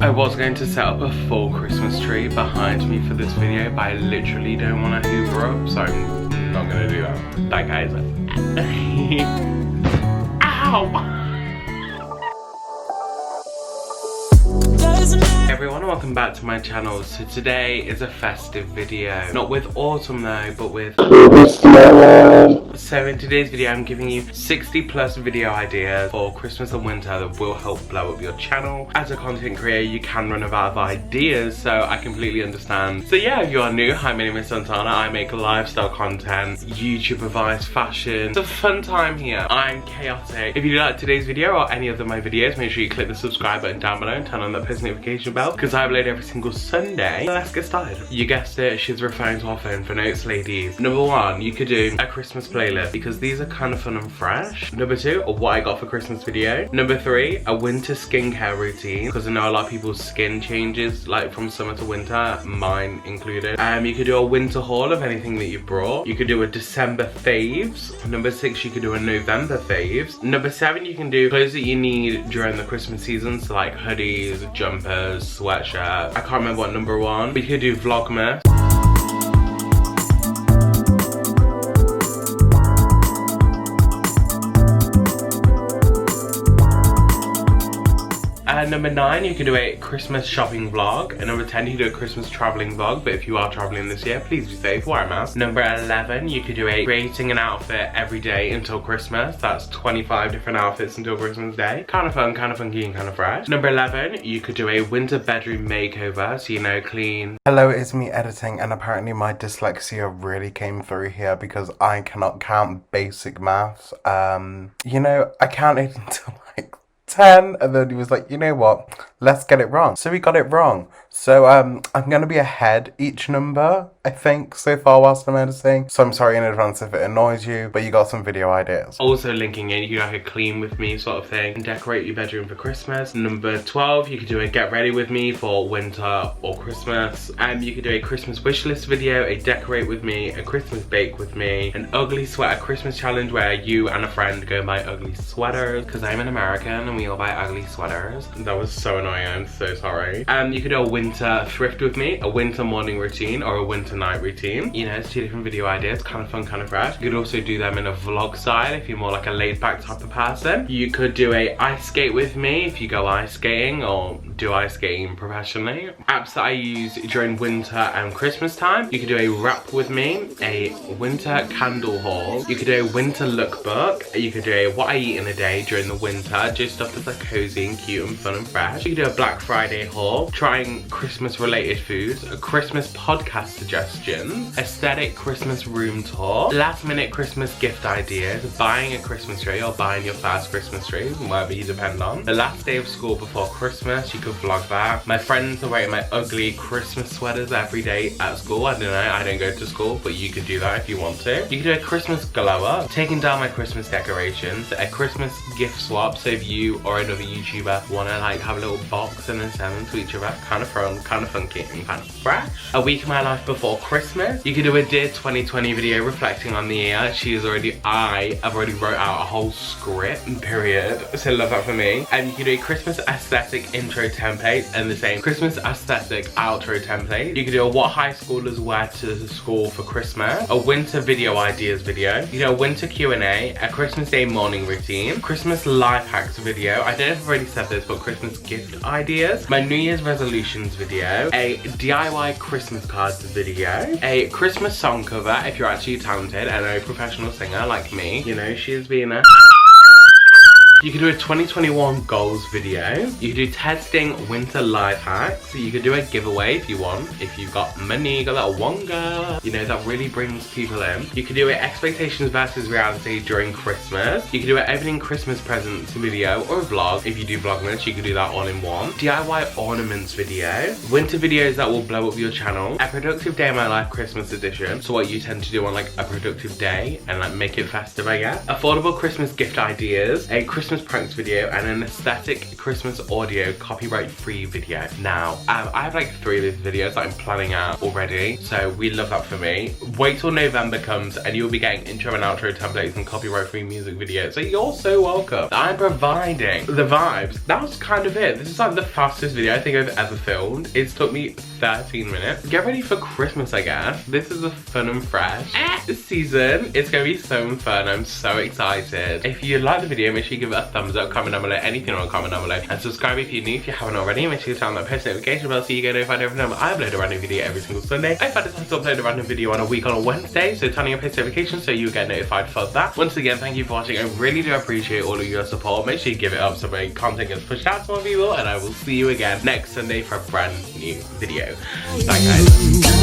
I was going to set up a full Christmas tree behind me for this video, but I literally don't want to hoover up, so I'm not going to do that. That guy's ow! Hey everyone, welcome back to my channel. So today is a festive video. Not with autumn though, but with So in today's video I'm giving you 60 plus video ideas for Christmas and winter that will help blow up your channel. As a content creator you can run out of ideas, so I completely understand. So yeah, if you are new, hi, my name is Santana. I make lifestyle content, YouTube advice, fashion. It's a fun time here. I'm chaotic. If you like today's video or any other of my videos, make sure you click the subscribe button down below and turn on that post notification bell, because I upload every single Sunday. So let's get started. You guessed it, she's referring to our phone for notes, ladies. Number one, you could do a Christmas playlist because these are kind of fun and fresh. Number two, a what I got for Christmas video. Number three, a winter skincare routine, because I know a lot of people's skin changes like from summer to winter, mine included. You could do a winter haul of anything that you brought. You could do a December faves. Number six, you could do a November faves. Number seven, you can do clothes that you need during the Christmas season, so like hoodies, jumpers, sweatshirt. I can't remember what number one, but you could do Vlogmas. Number nine, you can do a Christmas shopping vlog. And number 10, you can do a Christmas traveling vlog. But if you are traveling this year, please be safe, wear a mask. Number 11, you could do a creating an outfit every day until Christmas. That's 25 different outfits until Christmas Day. Kind of fun, kind of funky, and kind of fresh. Number 11, you could do a winter bedroom makeover. So, you know, clean. Hello, it's me editing, and apparently my dyslexia really came through here because I cannot count basic maths. You know, I counted until like 10, and then he was like, you know what, let's get it wrong. So we got it wrong. So I'm gonna be ahead each number, I think, so far whilst I'm editing. So I'm sorry in advance if it annoys you, but you got some video ideas. Also linking in, you can like a clean with me sort of thing and decorate your bedroom for Christmas. Number 12, you could do a get ready with me for winter or Christmas. You could do a Christmas wish list video, a decorate with me, a Christmas bake with me, an ugly sweater Christmas challenge where you and a friend go and buy ugly sweaters, because I'm an American and we all buy ugly sweaters. That was so annoying, I'm so sorry. You could do a winter thrift with me, a winter morning routine, or a winter night routine. You know, it's two different video ideas, kind of fun, kind of fresh. You could also do them in a vlog style if you're more like a laid back type of person. You could do a ice skate with me if you go ice skating or do ice skating professionally. Apps that I use during winter and Christmas time. You could do a wrap with me, a winter candle haul. You could do a winter lookbook. You could do a what I eat in a day during the winter, just stuff that's like cozy and cute and fun and fresh. You could do a Black Friday haul, trying Christmas related foods, a Christmas podcast suggestions, aesthetic Christmas room tour, last minute Christmas gift ideas, buying a Christmas tree or buying your first Christmas tree, whatever you depend on. The last day of school before Christmas, you could vlog that. My friends are wearing my ugly Christmas sweaters every day at school. I don't know, I don't go to school, but you could do that if you want to. You could do a Christmas glow up, taking down my Christmas decorations, a Christmas gift swap, so if you or another YouTuber want to like have a little box and then send them to each other, kind of fun, kind of funky, and kind of fresh. A week of my life before Christmas. You could do a Dear 2020 video reflecting on the year. I've already wrote out a whole script, period. So love that for me. And you could do a Christmas aesthetic intro template and the same Christmas aesthetic outro template. You could do a what high schoolers wear to school for Christmas, a winter video ideas video. You know, a winter Q&A, a Christmas Day morning routine, Christmas life hacks video. I don't know if I've already said this, but Christmas gift ideas, my New Year's resolutions video, a DIY Christmas cards video, a Christmas song cover if you're actually talented and a professional singer like me. You know, she's been a... You could do a 2021 goals video. You could do testing winter life hacks. You could do a giveaway if you want. If you've got money, you got that wonga, you know, that really brings people in. You could do an expectations versus reality during Christmas. You could do an opening Christmas presents video or a vlog. If you do Vlogmas, you could do that all in one. DIY ornaments video. Winter videos that will blow up your channel. A productive day in my life Christmas edition. So what you tend to do on like a productive day and like make it festive, I guess. Affordable Christmas gift ideas. A Christmas Christmas pranks video, and an aesthetic Christmas audio copyright-free video. Now, I have like 3 of these videos that I'm planning out already, so we love that for me. Wait till November comes and you'll be getting intro and outro templates and copyright-free music videos, so you're so welcome. I'm providing the vibes. That was kind of it. This is like the fastest video I think I've ever filmed. It's took me 13 minutes. Get ready for Christmas, I guess. This is a fun and fresh season. It's gonna be so fun. I'm so excited. If you like the video, make sure you give it a thumbs up, comment down below, anything on comment down below, and subscribe if you're new. If you haven't already, make sure you turn on that post notification bell so you get notified every time I upload a random video every single Sunday. I've had to upload a random video on a week on a Wednesday, so turn on your post notifications so you get notified for that. Once again, thank you for watching. I really do appreciate all of your support. Make sure you give it up so my content gets pushed out to more people, and I will see you again next Sunday for a brand new video. Bye guys.